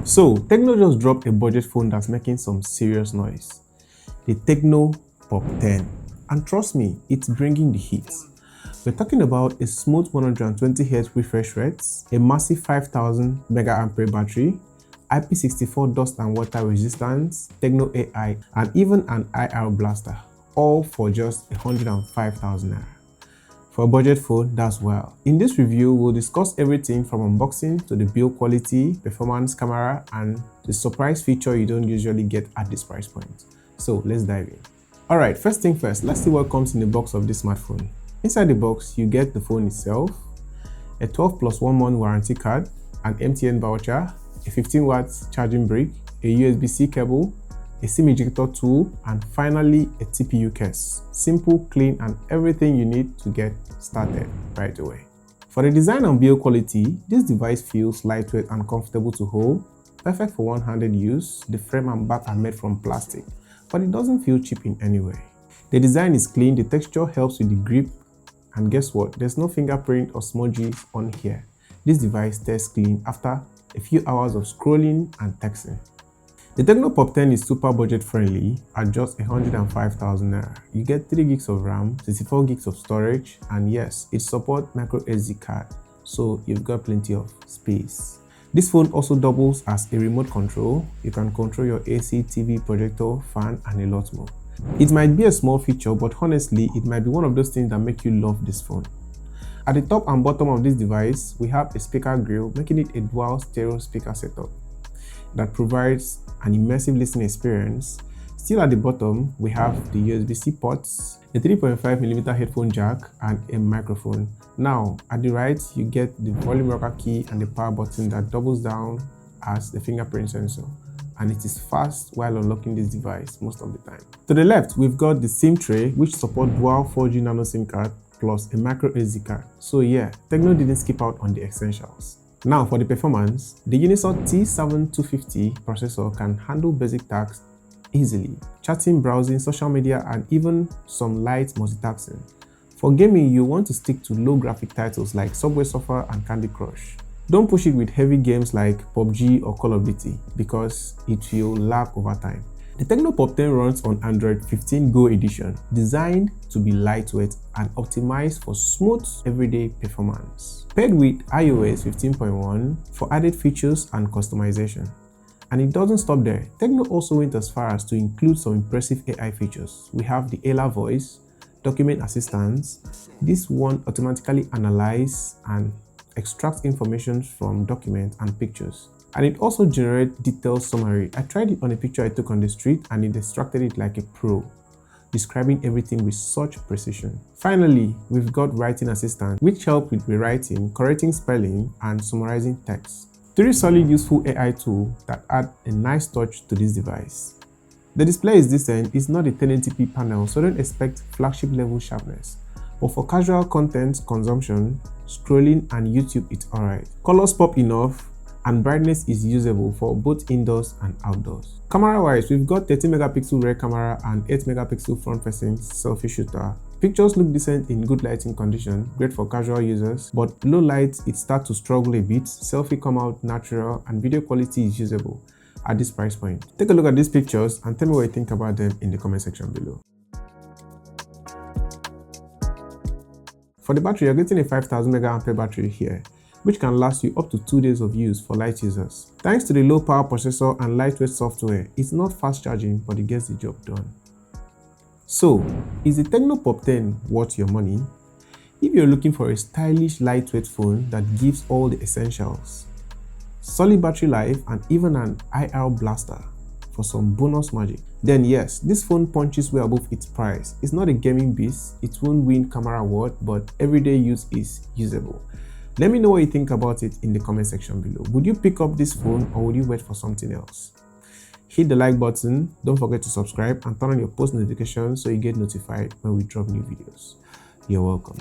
So, Tecno just dropped a budget phone that's making some serious noise. The Tecno Pop 10. And trust me, it's bringing the heat. We're talking about a smooth 120Hz refresh rates, a massive 5000 mAh battery, IP64 dust and water resistance, Tecno AI, and even an IR blaster, all for just 105,000 naira. For a budget phone, that's well. In this review, we'll discuss everything from unboxing to the build quality, performance, camera, and the surprise feature you don't usually get at this price point. So let's dive in. Alright, first thing first, let's see what comes in the box of this smartphone. Inside the box, you get the phone itself, a 12 plus 1 month warranty card, an MTN voucher, a 15 watts charging brick, a USB-C cable, a SIM ejector tool, and finally a TPU case. Simple, clean, and everything you need to get started right away. For the design and build quality, this device feels lightweight and comfortable to hold, perfect for one-handed use. The frame and back are made from plastic, but it doesn't feel cheap in any way. The design is clean, the texture helps with the grip, and guess what? There's no fingerprint or smudges on here. This device stays clean after a few hours of scrolling and texting. The Tecno Pop 10 is super budget friendly at just 105,000 naira. You get 3 gigs of RAM, 64 gigs of storage, and yes, it supports micro SD card, so you've got plenty of space. This phone also doubles as a remote control. You can control your AC, TV, projector, fan, and a lot more. It might be a small feature, but honestly, it might be one of those things that make you love this phone. At the top and bottom of this device, we have a speaker grill, making it a dual stereo speaker setup that provides an immersive listening experience. Still at the bottom, we have the USB-C ports, a 3.5mm headphone jack, and a microphone. Now, at the right, you get the volume rocker key and the power button that doubles down as the fingerprint sensor, and it is fast while unlocking this device most of the time. To the left, we've got the SIM tray, which supports dual 4G nano SIM card plus a micro SD card. So yeah, Tecno didn't skip out on the essentials. Now for the performance, the Unisoc T7250 processor can handle basic tasks easily, chatting, browsing, social media, and even some light multitasking. For gaming, you want to stick to low graphic titles like Subway Surfer and Candy Crush. Don't push it with heavy games like PUBG or Call of Duty because it will lag over time. The Tecno Pop 10 runs on Android 15 Go edition, designed to be lightweight and optimized for smooth everyday performance. Paired with iOS 15.1 for added features and customization. And it doesn't stop there. Tecno also went as far as to include some impressive AI features. We have the Ella voice, document assistance. This one automatically analyzes and extracts information from documents and pictures. And it also generates detailed summary. I tried it on a picture I took on the street and it extracted it like a pro, describing everything with such precision. Finally, we've got writing assistant, which helps with rewriting, correcting spelling, and summarizing text. 3 solid useful AI tools that add a nice touch to this device. The display is decent, it's not a 1080p panel, so don't expect flagship level sharpness. But for casual content consumption, scrolling, and YouTube, it's alright. Colors pop enough, and brightness is usable for both indoors and outdoors. Camera wise, we've got 13MP rear camera and 8MP front facing selfie shooter. Pictures look decent in good lighting condition, great for casual users, but low light it starts to struggle a bit. Selfie come out natural and video quality is usable at this price point. Take a look at these pictures and tell me what you think about them in the comment section below. For the battery, you're getting a 5000 mAh battery here, which can last you up to 2 days of use for light users. Thanks to the low power processor and lightweight software, it's not fast charging, but it gets the job done. So, is the Tecno Pop 10 worth your money? If you're looking for a stylish lightweight phone that gives all the essentials, solid battery life, and even an IR blaster for some bonus magic, then yes, this phone punches way above its price. It's not a gaming beast, it won't win camera award, but everyday use is usable. Let me know what you think about it in the comment section below. Would you pick up this phone or would you wait for something else? Hit the like button, don't forget to subscribe and turn on your post notifications so you get notified when we drop new videos. You're welcome.